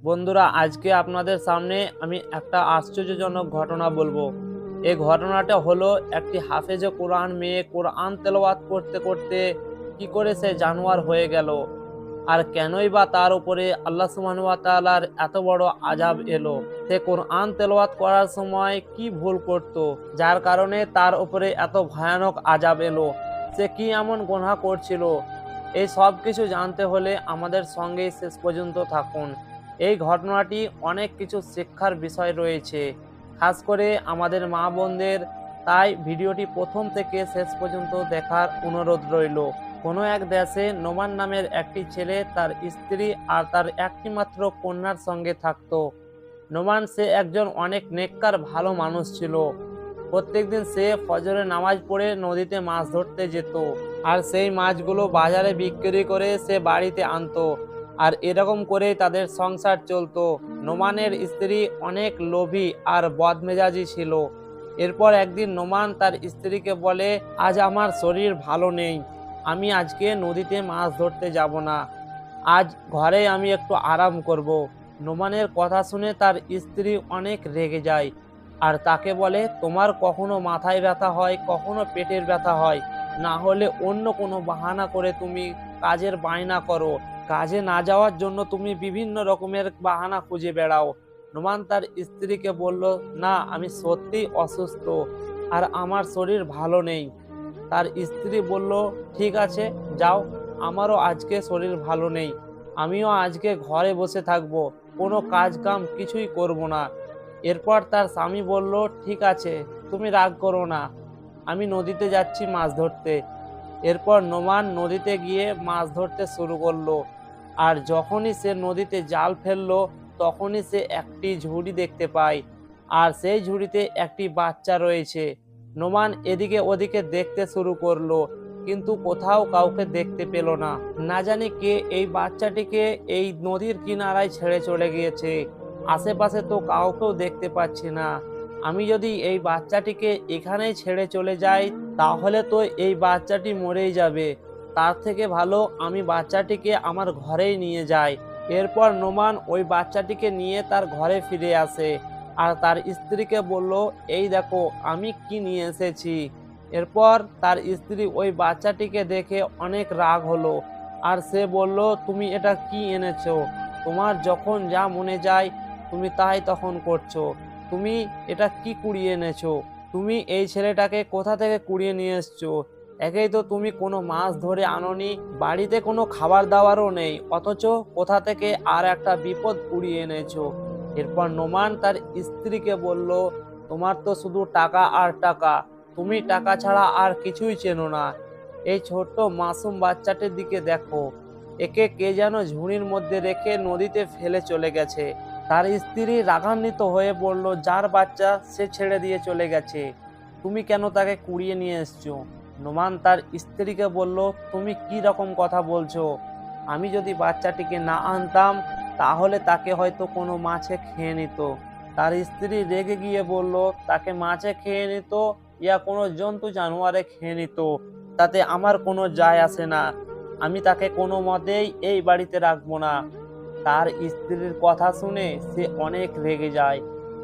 বন্ধুরা, আজকে আপনাদের সামনে আমি একটা আশ্চর্যজনক ঘটনা বলবো। এই ঘটনাটা হলো একটি হাফেজে কোরআন মেয়ে কোরআন তেলাওয়াত করতে করতে কি করে সে জানোয়ার হয়ে গেল, আর কেনই বা তার উপরে আল্লাহ সুবহানাহু ওয়া তাআলার এত বড় আযাব এলো। সে কোরআন তেলাওয়াত করার সময় কি ভুল করত, যার কারণে তার উপরে এত ভয়ানক আযাব এলো। সে কি এমন গুনাহ করছিল, এই সব কিছু জানতে হলে আমাদের সঙ্গেই শেষ পর্যন্ত থাকুন। এই ঘটনাটি অনেক কিছু শিক্ষার বিষয় রয়েছে, খাস করে আমাদের মা বোনদের। তাই ভিডিওটি প্রথম থেকে শেষ পর্যন্ত দেখার অনুরোধ রইল। কোনো এক দেশে নোমান নামের একটি ছেলে তার স্ত্রী আর তার একটিমাত্র কন্যার সঙ্গে থাকতো। নোমান সে একজন অনেক নেককার ভালো মানুষ ছিল। প্রত্যেকদিন সে ফজরের নামাজ পড়ে নদীতে মাছ ধরতে যেত, আর সেই মাছগুলো বাজারে বিক্রি করে সে বাড়িতে আনতো। আর এরকম করেই তাদের সংসার চলতো। নোমানের স্ত্রী অনেক লোভী আর বদমেজাজি ছিল। এরপর একদিন নোমান তার স্ত্রীকে বলে, আজ আমার শরীর ভালো নেই, আমি আজকে নদীতে মাছ ধরতে যাব না, আজ ঘরে আমি একটু আরাম করব। নোমানের কথা শুনে তার স্ত্রী অনেক রেগে যায় আর তাকে বলে, তোমার কখনো মাথায় ব্যথা হয়, কখনো পেটের ব্যথা হয়, না হলে অন্য কোনো বাহানা করে তুমি কাজের বায়না করো, কাজে না যাওয়ার জন্য তুমি বিভিন্ন রকমের বাহানা খুঁজে বেড়াও। নোমান তার স্ত্রীকে বলল, না, আমি সত্যিই অসুস্থ আর আমার শরীর ভালো নেই। তার স্ত্রী বলল, ঠিক আছে, যাও, আমারও আজকে শরীর ভালো নেই, আমিও আজকে ঘরে বসে থাকবো, কোনো কাজ কাম কিছুই করব না। এরপর তার স্বামী বলল, ঠিক আছে, তুমি রাগ করো না, আমি নদীতে যাচ্ছি মাছ ধরতে। এরপর নোমান নদীতে গিয়ে মাছ ধরতে শুরু করলো। আর যখনই সে নদীতে জাল ফেললো, তখনই সে একটি ঝুড়ি দেখতে পায়, আর সেই ঝুড়িতে একটি বাচ্চা রয়েছে। নোমান এদিকে ওদিকে দেখতে শুরু করলো, কিন্তু কোথাও কাউকে দেখতে পেল না। না জানি কে এই বাচ্চাটিকে এই নদীর কিনারায় ছেড়ে চলে গিয়েছে। আশেপাশে তো কাউকেও দেখতে পাচ্ছি না। আমি যদি এই বাচ্চাটিকে এখানেই ছেড়ে চলে যাই, তাহলে তো এই বাচ্চাটি মরেই যাবে। তার থেকে ভালো আমি বাচ্চাটিকে আমার ঘরেই নিয়ে যাই। এরপর নোমান ওই বাচ্চাটিকে নিয়ে তার ঘরে ফিরে আসে আর তার স্ত্রীকে বলল, এই দেখো আমি কি নিয়ে এসেছি। এরপর তার স্ত্রী ওই বাচ্চাটিকে দেখে অনেক রাগ হলো, আর সে বলল, তুমি এটা কি এনেছো? তোমার যখন যা মনে যায় তুমি তাই তখন করছো। তুমি এটা কি কুড়িয়ে এনেছো? তুমি এই ছেলেটাকে কোথা থেকে কুড়িয়ে নিয়ে এসছো? একেই তো তুমি কোনো মাছ ধরে আনোনি, বাড়িতে কোনো খাবার দাবারও নেই, অথচ কোথা থেকে আর একটা বিপদ কুড়িয়ে এনেছো। এরপর নোমান তার স্ত্রীকে বলল, তোমার তো শুধু টাকা আর টাকা, তুমি টাকা ছাড়া আর কিছুই চেনো না। এই ছোট্ট মাসুম বাচ্চাটির দিকে দেখো, একে কে যেন ঝুড়ির মধ্যে রেখে নদীতে ফেলে চলে গেছে। তার স্ত্রী রাগান্বিত হয়ে বলল, যার বাচ্চা সে ছেড়ে দিয়ে চলে গেছে, তুমি কেন তাকে কুড়িয়ে নিয়ে এসছো? নোমান তার স্ত্রীকে বলল, তুমি কি রকম কথা বলছো? আমি যদি বাচ্চাটিকে না আনতাম, তাহলে তাকে হয়তো কোনো মাছে খেয়ে নিত। তার স্ত্রী রেগে গিয়ে বলল, তাকে মাছে খেয়ে নিত ইয়া কোনো জন্তু জানোয়ারে খেয়ে নিত, তাতে আমার কোনো যায় আসে না, আমি তাকে কোনো মতেই এই বাড়িতে রাখবো না। তার স্ত্রীর কথা শুনে সে অনেক রেগে যায়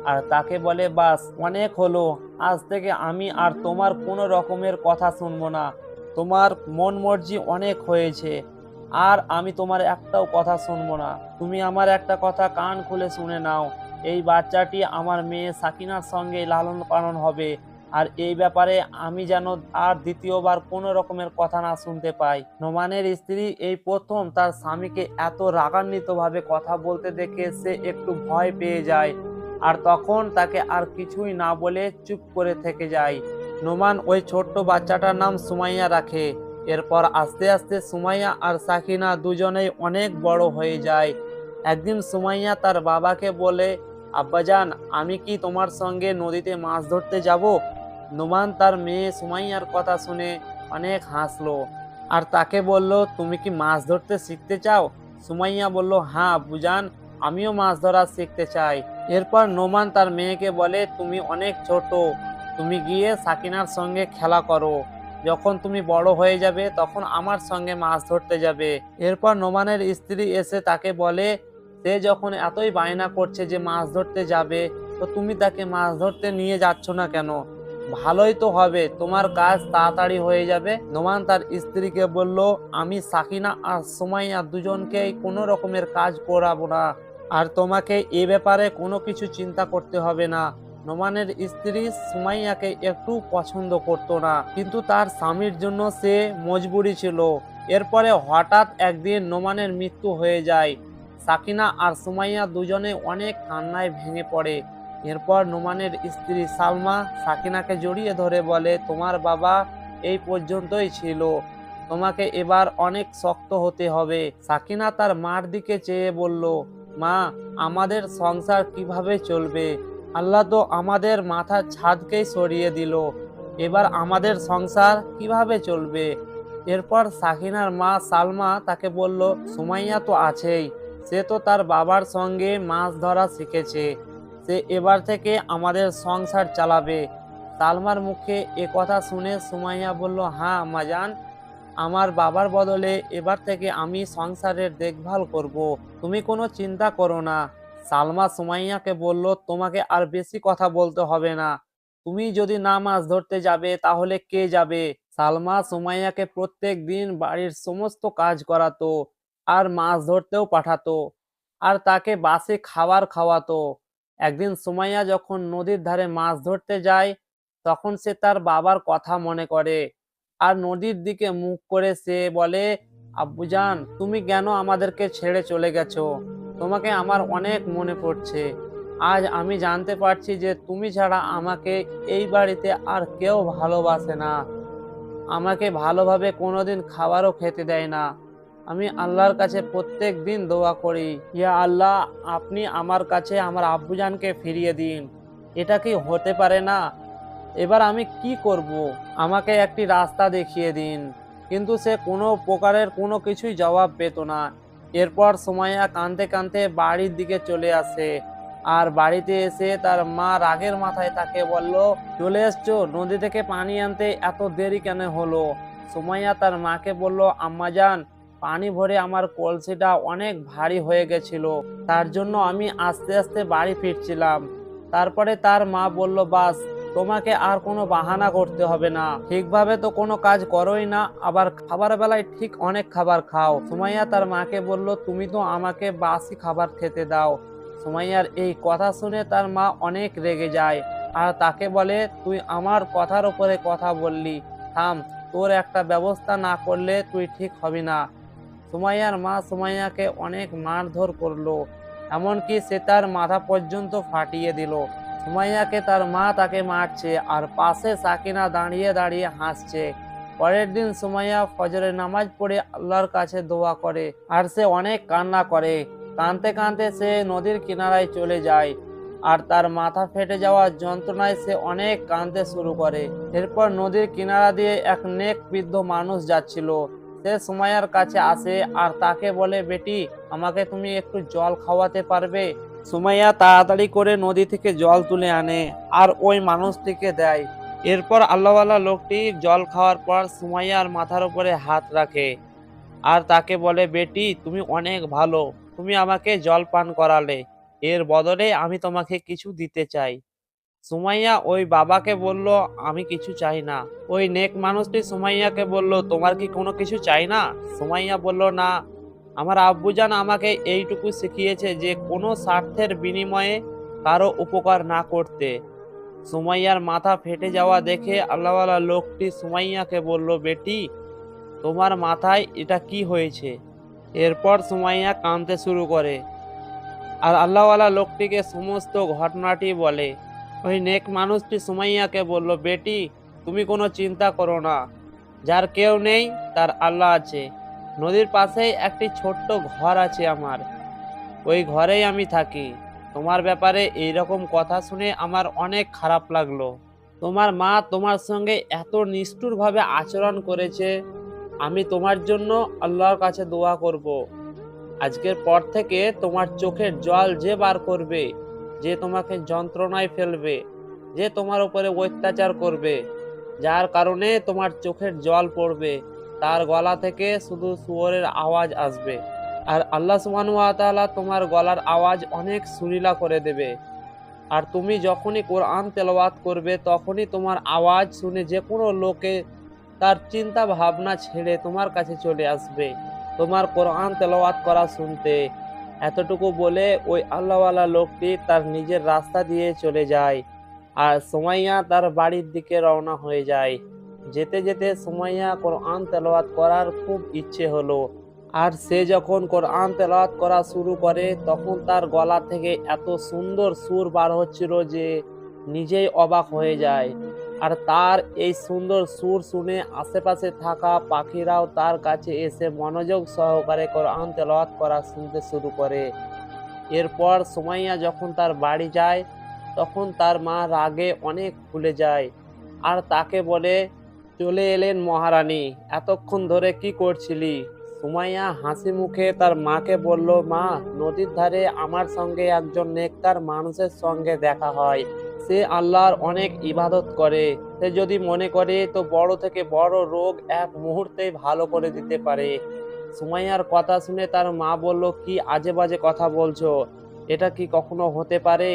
আর তাকে বলে, বাস অনেক হলো, আজ থেকে আমি আর তোমার কোনো রকমের কথা শুনবো না, তোমার মন মর্জি অনেক হয়েছে, আর আমি তোমার একটাও কথা শুনবো না। তুমি আমার একটা কথা কান খুলে শুনে নাও, এই বাচ্চাটি আমার মেয়ে সাকিনার সঙ্গে লালন পালন হবে, আর এই ব্যাপারে আমি যেন আর দ্বিতীয়বার কোনো রকমের কথা না শুনতে পাই। নোমানের স্ত্রী এই প্রথম তার স্বামীকে এত রাগান্বিতভাবে কথা বলতে দেখে সে একটু ভয় পেয়ে যায়, আর তখন তাকে আর কিছুই না বলে চুপ করে থেকে যায়। নোমান ওই ছোট্ট বাচ্চাটার নাম সুমাইয়া রাখে। এরপর আস্তে আস্তে সুমাইয়া আর সাকিনা দুজনেই অনেক বড় হয়ে যায়। একদিন সুমাইয়া তার বাবাকে বলে, আব্বাজান, আমি কি তোমার সঙ্গে নদীতে মাছ ধরতে যাব? নোমান তার মেয়ে সুমাইয়ার কথা শুনে অনেক হাসলো আর তাকে বলল, তুমি কি মাছ ধরতে শিখতে চাও? সুমাইয়া বলল, হ্যাঁ আব্বুজান, আমিও মাছ ধরা শিখতে চাই। এরপর নোমান তার মেয়েকে বলে, তুমি অনেক ছোট, তুমি গিয়ে সাকিনার সঙ্গে খেলা করো, যখন তুমি বড় হয়ে যাবে তখন আমার সঙ্গে মাছ ধরতে যাবে। এরপর নোমানের স্ত্রী এসে তাকে বলে, সে যখন এতই বায়না করছে যে মাছ ধরতে যাবে, তো তুমি তাকে মাছ ধরতে নিয়ে যাচ্ছ না কেন? ভালোই তো হবে, তোমার কাজ তাড়াতাড়ি হয়ে যাবে। নোমান তার স্ত্রীকে বলল, আমি সাকিনা আর সুমাইয়া দুজনকেই কোনো রকমের কাজ করাবো না, আর তোমাকে এ ব্যাপারে কোনো কিছু চিন্তা করতে হবে না। নোমানের স্ত্রী সুমাইয়াকে একটু পছন্দ করতো না, কিন্তু তার স্বামীর জন্য সে মজবুরি ছিল। এরপরে হঠাৎ একদিন নোমানের মৃত্যু হয়ে যায়। সাকিনা আর সুমাইয়া দুজনে অনেক কান্নায় ভেঙে পড়ে। এরপর নোমানের স্ত্রী সালমা সাকিনাকে জড়িয়ে ধরে বলে, তোমার বাবা এই পর্যন্তই ছিল, তোমাকে এবার অনেক শক্ত হতে হবে। সাকিনা তার মার দিকে চেয়ে বলল, মা, আমাদের সংসার কিভাবে চলবে? আল্লাহ তো আমাদের মাথার ছাদকেই সরিয়ে দিল, এবার আমাদের সংসার কিভাবে চলবে? এরপর সাকিনার মা সালমা তাকে বলল, সুমাইয়া তো আছেই, সে তো তার বাবার সঙ্গে মাছ ধরা শিখেছে, সে এবার থেকে আমাদের সংসার চালাবে। সালমার মুখে এ কথা শুনে সুমাইয়া বলল, হ্যাঁ আম্মাজান, আমার বাবার বদলে এবার থেকে আমি সংসারের দেখভাল করব, তুমি কোনো চিন্তা করো না। সালমা সুমাইয়াকে বলল, তোমাকে আর বেশি কথা বলতে হবে না, তুমি যদি না মাছ ধরতে যাবে তাহলে কে যাবে? সালমা সুমাইয়াকে প্রত্যেক দিন বাড়ির সমস্ত কাজ করাতো, আর মাছ ধরতেও পাঠাতো, আর তাকে বাসি খাবার খাওয়াতো। একদিন সুমাইয়া যখন নদীর ধারে মাছ ধরতে যায়, তখন সে তার বাবার কথা মনে করে, আর নদীর দিকে মুখ করে সে বলে, আব্বুজান, তুমি কেন আমাদেরকে ছেড়ে চলে গেছো? তোমাকে আমার অনেক মনে পড়ছে। আজ আমি জানতে পারছি যে তুমি ছাড়া আমাকে এই বাড়িতে আর কেউ ভালোবাসে না, আমাকে ভালোভাবে কোনোদিন খাবারও খেতে দেয় না। আমি আল্লাহর কাছে প্রত্যেক দিন দোয়া করি, ইয়া আল্লাহ, আপনি আমার কাছে আমার আব্বুজানকে ফিরিয়ে দিন। এটা কি হতে পারে না? এবার আমি কি করব? আমাকে একটি রাস্তা দেখিয়ে দিন। কিন্তু সে কোনো প্রকারের কোনো কিছুই জবাব পেত না। এরপর সুমাইয়া কাঁদতে কাঁদতে বাড়ির দিকে চলে আসে, আর বাড়িতে এসে তার মা রাগের মাথায় তাকে বলল, চলে এসছো, নদী থেকে পানি আনতে এত দেরি কেন হলো? সুমাইয়া তার মাকে বলল, আম্মাজান, পানি ভরে আমার কলসিটা অনেক ভারী হয়ে গেছিল, তার জন্য আমি আস্তে আস্তে বাড়ি ফিরছিলাম। তারপরে তার মা বলল, বাস, তোমাকে আর কোনো বাহানা করতে হবে না, ঠিকভাবে তো কোনো কাজ করোই না, আবার খাবার বেলায় ঠিক অনেক খাবার খাও। সুমাইয়া তার মাকে বলল, তুমি তো আমাকে বাসি খাবার খেতে দাও। সুমাইয়ার এই কথা শুনে তার মা অনেক রেগে যায়, আর তাকে বলে, তুই আমার কথার উপরে কথা বললি, থাম, তোর একটা ব্যবস্থা না করলে তুই ঠিক হবি না। সুমাইয়ার মা সুমাইয়াকে অনেক মারধর করলো, এমনকি সে তার মাথা পর্যন্ত ফাটিয়ে দিল। সুমাইয়াকে তার মা তাকে মারছে, আর পাশে সাকিনা দাঁড়িয়ে দাঁড়িয়ে হাসছে। পরের দিন সুমাইয়া ফজরের নামাজ পড়ে আল্লাহর কাছে দোয়া করে, আর সে অনেক কান্না করে। কাঁদতে কাঁদতে সে নদীর কিনারায় চলে যায়, আর তার মাথা ফেটে যাওয়ার যন্ত্রণায় সে অনেক কাঁদতে শুরু করে। এরপর নদীর কিনারা দিয়ে এক নেক বৃদ্ধ মানুষ যাচ্ছিল, সে সুমাইয়ার কাছে আসে আর তাকে বলে, বেটি, আমাকে তুমি একটু জল খাওয়াতে পারবে? সুমাইয়া তাড়াতাড়ি করে নদী থেকে জল তুলে আনে, আর ওই মানুষটিকে দেয়। এরপর আল্লাহওয়ালা লোকটি জল খাওয়ার পর সুমাইয়ার মাথার উপরে হাত রাখে, আর তাকে বলে, বেটি, তুমি অনেক ভালো, তুমি আমাকে জল পান করালে, এর বদলে আমি তোমাকে কিছু দিতে চাই। সুমাইয়া ওই বাবাকে বলল, আমি কিছু চাই না। ওই নেক মানুষটি সুমাইয়াকে বলল, তোমার কি কোনো কিছু চাই না? সুমাইয়া বলল, না, আমার আব্বুজান আমাকে এইটুকু শিখিয়েছে যে কোনো স্বার্থের বিনিময়ে কারো উপকার না করতে। সুমাইয়ার মাথা ফেটে যাওয়া দেখে আল্লাহওয়ালা লোকটি সুমাইয়াকে বলল, বেটি, তোমার মাথায় এটা কি হয়েছে? এরপর সুমাইয়া কাঁদতে শুরু করে, আর আল্লাহওয়ালা লোকটিকে সমস্ত ঘটনাটি বলে। ওই নেক মানুষটি সুমাইয়াকে বলল, বেটি, তুমি কোনো চিন্তা করো না, যার কেউ নেই তার আল্লাহ আছে। নদীর পাশেই একটি ছোট্ট ঘর আছে আমার, ওই ঘরেই আমি থাকি। তোমার ব্যাপারে এইরকম কথা শুনে আমার অনেক খারাপ লাগলো। তোমার মা তোমার সঙ্গে এত নিষ্ঠুরভাবে আচরণ করেছে, আমি তোমার জন্য আল্লাহর কাছে দোয়া করব। আজকের পর থেকে তোমার চোখের জল যে বার করবে, যে তোমাকে যন্ত্রণায় ফেলবে, যে তোমার উপরে অত্যাচার করবে, যার কারণে তোমার চোখের জল পড়বে, তার গলা থেকে শুধু শুয়োরের আওয়াজ আসবে। আর আল্লাহ সুবহানাহু ওয়া তাআলা তোমার গলার আওয়াজ অনেক সুরিলা করে দেবে। আর তুমি যখনই কোরআন তেলাওয়াত করবে তখনই তোমার আওয়াজ শুনে যে কোনো লোকে তার চিন্তা ভাবনা ছেড়ে তোমার কাছে চলে আসবে তোমার কোরআন তেলাওয়াত করা শুনতে। এতটুকু বলে ওই আল্লাহওয়ালা লোকটি তার নিজের রাস্তা দিয়ে চলে যায়। আর সুমাইয়া তার বাড়ির দিকে রওনা হয়ে যায়। যেতে যেতে সুমাইয়া কোরআন তেলাওয়াত করার খুব ইচ্ছে হলো। আর সে যখন কোরআন তেলাওয়াত করা শুরু করে তখন তার গলা থেকে এত সুন্দর সুর বার হচ্ছিল যে নিজেই অবাক হয়ে যায়। আর তার এই সুন্দর সুর শুনে আশেপাশে থাকা পাখিরাও তার কাছে এসে মনোযোগ সহকারে কোরআন তেলাওয়াত করা শুনতে শুরু করে। এরপর সুমাইয়া যখন তার বাড়ি যায় তখন তার মা রাগে অনেক ফুলে যায় আর তাকে বলে, চলে এলেন মহারানী, এতক্ষণ ধরে কি করছিলি? সুমাইয়া হাসি মুখে তার মাকে বলল, মা, নদীর ধারে আমার সঙ্গে একজন নেককার মানুষের সঙ্গে দেখা হয়। সে আল্লাহর অনেক ইবাদত করে। সে যদি মনে করে তো বড় থেকে বড় রোগ এক মুহূর্তেই ভালো করে দিতে পারে। সুমাইয়ার কথা শুনে তার মা বলল, কি আজে বাজে কথা বলছো? এটা কি কখনো হতে পারে?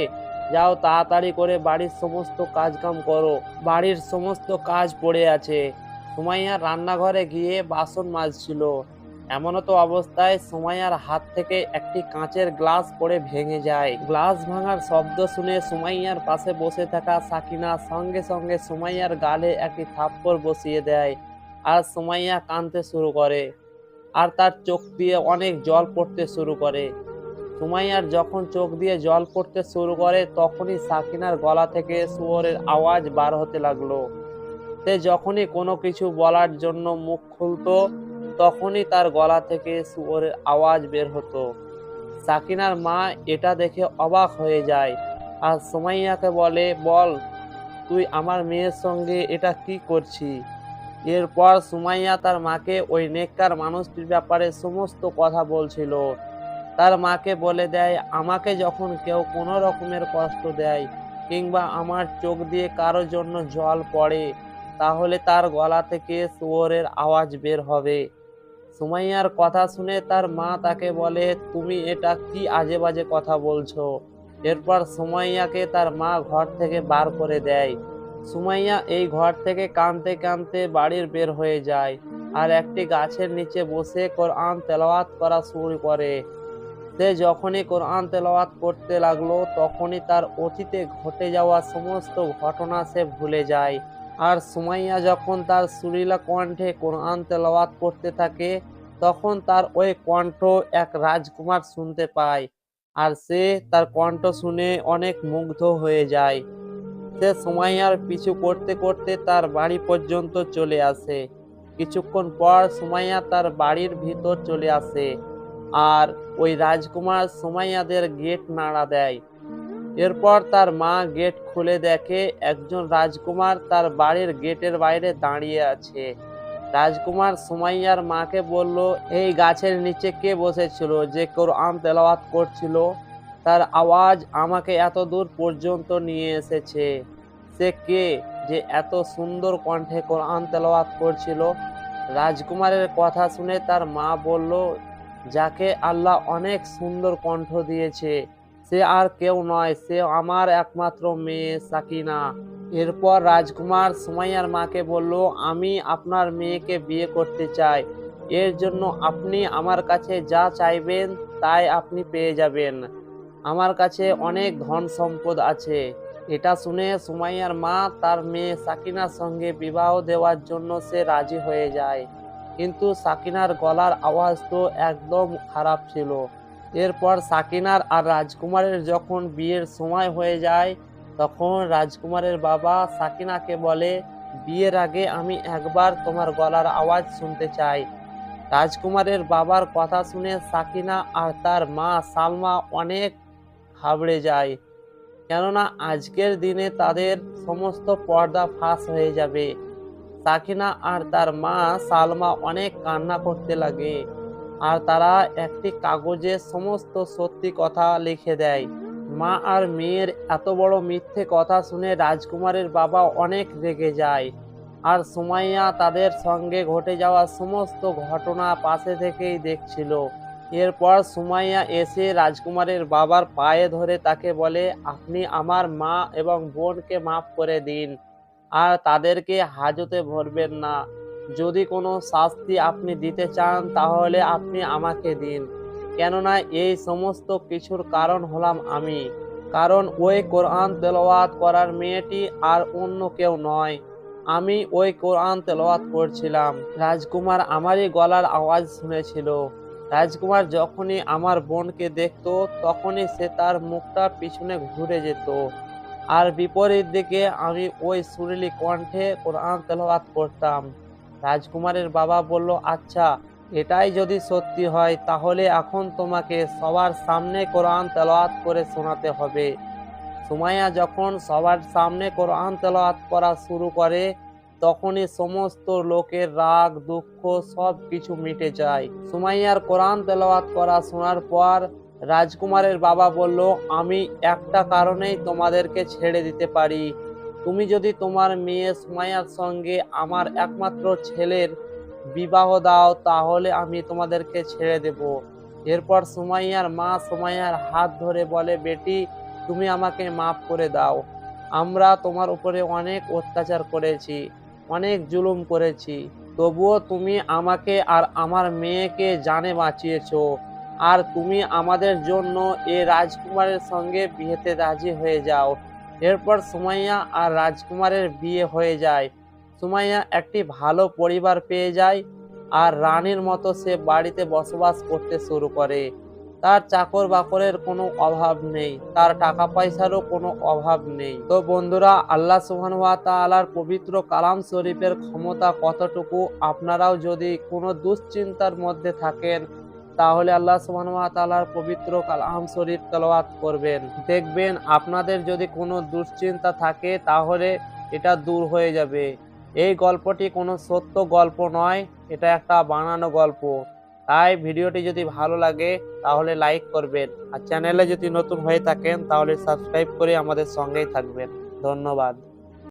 যাও তাড়াতাড়ি করে বাড়ির সমস্ত কাজকাম করো, বাড়ির সমস্ত কাজ পড়ে আছে। সুমাইয়া রান্নাঘরে গিয়ে বাসন মাজছিল। এমনতো অবস্থায় সুমাইয়ার হাত থেকে একটি কাঁচের গ্লাস পড়ে ভেঙে যায়। গ্লাস ভাঙার শব্দ শুনে সুমাইয়ার পাশে বসে থাকা সাকিনা সঙ্গে সঙ্গে সুমাইয়ার গালে একটি থাপ্পড় বসিয়ে দেয়। আর সুমাইয়া কাঁদতে শুরু করে আর তার চোখ দিয়ে অনেক জল পড়তে শুরু করে। সুমাইয়ার যখন চোখ দিয়ে জল পড়তে শুরু করে তখনই সাকিনার গলা থেকে শুয়োরের আওয়াজ বার হতে লাগলো। সে যখনই কোনো কিছু বলার জন্য মুখ খুলতো তখনই তার গলা থেকে শুয়োরের আওয়াজ বের হতো। সাকিনার মা এটা দেখে অবাক হয়ে যায় আর সুমাইয়াকে বলে, বল, তুই আমার মেয়ের সঙ্গে এটা কি করছিস? এরপর সুমাইয়া তার মাকে ওই নেককার মানুষটির ব্যাপারে সমস্ত কথা বলছিল। তার মাকে বলে দেয়, আমাকে যখন কেউ কোনো রকমের কষ্ট দেয় কিংবা আমার চোখ দিয়ে কারোর জন্য জল পড়ে তাহলে তার গলা থেকে শুয়োরের আওয়াজ বের হবে। সুমাইয়ার কথা শুনে তার মা তাকে বলে, তুমি এটা কি আজে বাজে কথা বলছো? এরপর সুমাইয়াকে তার মা ঘর থেকে বার করে দেয়। সুমাইয়া এই ঘর থেকে কাঁদতে কাঁদতে বাড়ির বের হয়ে যায় আর একটি গাছের নিচে বসে কোরআন তেলাওয়াত করা শুরু করে। সে যখনই কোরআন তেলাওয়াত করতে লাগলো তখনই তার অতীতে ঘটে যাওয়া সমস্ত ঘটনা সে ভুলে যায়। আর সুমাইয়া যখন তার সুরিলা কণ্ঠে কোরআন তেলাওয়াত করতে থাকে তখন তার ওই কণ্ঠ এক রাজকুমার শুনতে পায়। আর সে তার কণ্ঠ শুনে অনেক মুগ্ধ হয়ে যায়। সে সুমাইয়ার পিছু করতে করতে তার বাড়ি পর্যন্ত চলে আসে। কিছুক্ষণ পর সুমাইয়া তার বাড়ির ভিতর চলে আসে আর ওই রাজকুমার সুমাইয়াদের গেট নাড়া দেয়। এরপর তার মা গেট খুলে দেখে একজন রাজকুমার তার বাড়ির গেটের বাইরে দাঁড়িয়ে আছে। রাজকুমার সুমাইয়ার মাকে বলল, এই গাছের নিচে কে বসেছিল যে কোরআন তেলাওয়াত করছিল? তার আওয়াজ আমাকে এত দূর পর্যন্ত নিয়ে এসেছে। সে কে যে এত সুন্দর কণ্ঠে কোরআন তেলাওয়াত করছিল? রাজকুমারের কথা শুনে তার মা বলল, যাকে আল্লাহ অনেক সুন্দর কণ্ঠ দিয়েছে সে আর কেউ নয়, সে আমার একমাত্র মেয়ে সাকিনা। এরপর রাজকুমার সুমাইয়ার মাকে বলল, আমি আপনার মেয়েকে বিয়ে করতে চাই। এর জন্য আপনি আমার কাছে যা চাইবেন তাই আপনি পেয়ে যাবেন। আমার কাছে অনেক ধন সম্পদ আছে। এটা শুনে সুমাইয়ার মা তার মেয়ে সাকিনার সঙ্গে বিবাহ দেওয়ার জন্য সে রাজি হয়ে যায়। কিন্তু সাকিনার গলার আওয়াজ তো একদম খারাপ ছিল। এরপর সাকিনার আর রাজকুমারের যখন বিয়ের সময় হয়ে যায় তখন রাজকুমারের বাবা সাকিনাকে বলে, বিয়ের আগে আমি একবার তোমার গলার আওয়াজ শুনতে চাই। রাজকুমারের বাবার কথা শুনে সাকিনা আর তার মা সালমা অনেক ঘাবড়ে যায়, কেননা আজকের দিনে তাদের সমস্ত পর্দা ফাঁস হয়ে যাবে। সাকিনা আর তার মা সালমা অনেক কান্না করতে লাগে আর তারা একটি কাগজে সমস্ত সত্যি কথা লিখে দেয়। মা আর মেয়ের এত বড় মিথ্যে কথা শুনে রাজকুমারের বাবা অনেক রেগে যায় আর সুমাইয়া তাদের সঙ্গে ঘটে যাওয়া সমস্ত ঘটনা পাশে থেকেই দেখছিল। এরপর সুমাইয়া এসে রাজকুমারের বাবার পায়ে ধরে তাকে বলে, আপনি আমার মা এবং বোনকে মাফ করে দিন আর তাদেরকে হাজতে ভরবেন না। যদি কোনো শাস্তি আপনি দিতে চান তাহলে আপনি আমাকে দিন, কেননা এই সমস্ত কিছুর কারণ হলাম আমি। কারণ ওই কোরআন তেলাওয়াত করার মেয়েটি আর অন্য কেউ নয়, আমি ওই কোরআন তেলাওয়াত করছিলাম। রাজকুমার আমারই গলার আওয়াজ শুনেছিল। রাজকুমার যখনই আমার বোনকে দেখতো তখনই সে তার মুখটা পিছনে ঘুরে যেত, আর বিপরীত দিকে আমি ওই সুরিলি কণ্ঠে কোরআন তেলাওয়াত করতাম। রাজকুমারের বাবা বলল, আচ্ছা, এটাই যদি সত্যি হয় তাহলে এখন তোমাকে সবার সামনে কোরআন তেলাওয়াত করে শোনাতে হবে। সুমাইয়া যখন সবার সামনে কোরআন তেলাওয়াত করা শুরু করে তখনই সমস্ত লোকের রাগ দুঃখ সব কিছু মিটে যায়। সুমাইয়ার কোরআন তেলাওয়াত করা শোনার পর রাজকুমারের বাবা বলল, আমি একটা কারণেই তোমাদেরকে ছেড়ে দিতে পারি। তুমি যদি তোমার মেয়ে সুমাইয়ার সঙ্গে আমার একমাত্র ছেলের বিবাহ দাও তাহলে আমি তোমাদেরকে ছেড়ে দেব। এরপর সুমাইয়ার মা সুমাইয়ার হাত ধরে বলে, বেটি, তুমি আমাকে মাফ করে দাও। আমরা তোমার উপরে অনেক অত্যাচার করেছি, অনেক জুলুম করেছি, তবুও তুমি আমাকে আর আমার মেয়েকে জানে বাঁচিয়েছো। আর তুমি আমাদের জন্য এ রাজকুমারের সঙ্গে বিয়েতে রাজি হয়ে যাও। এরপর সুমাইয়া আর রাজকুমারের বিয়ে হয়ে যায়। সুমাইয়া একটি ভালো পরিবার পেয়ে যায় আর রানীর মতো সে বাড়িতে বসবাস করতে শুরু করে। তার চাকর বাকরের কোনো অভাব নেই, তার টাকা পয়সারও কোনো অভাব নেই। তো বন্ধুরা, আল্লাহ সুবহানাহু ওয়া তাআলার পবিত্র কালাম শরীফের ক্ষমতা কতটুকু, আপনারাও যদি কোনো দুশ্চিন্তার মধ্যে থাকেন তাহলে আল্লাহ সুবহানাহু ওয়া তাআলার পবিত্র কালাম শরীফ তেলাওয়াত করবেন। দেখবেন আপনাদের যদি কোনো দুশ্চিন্তা থাকে তাহলে এটা দূর হয়ে যাবে। এই গল্পটি কোনো সত্য গল্প নয়, এটা একটা বানানো গল্প। তাই ভিডিওটি যদি ভালো লাগে তাহলে লাইক করবেন, আর চ্যানেলে যদি নতুন হয়ে থাকেন তাহলে সাবস্ক্রাইব করে আমাদের সঙ্গেই থাকবেন। ধন্যবাদ।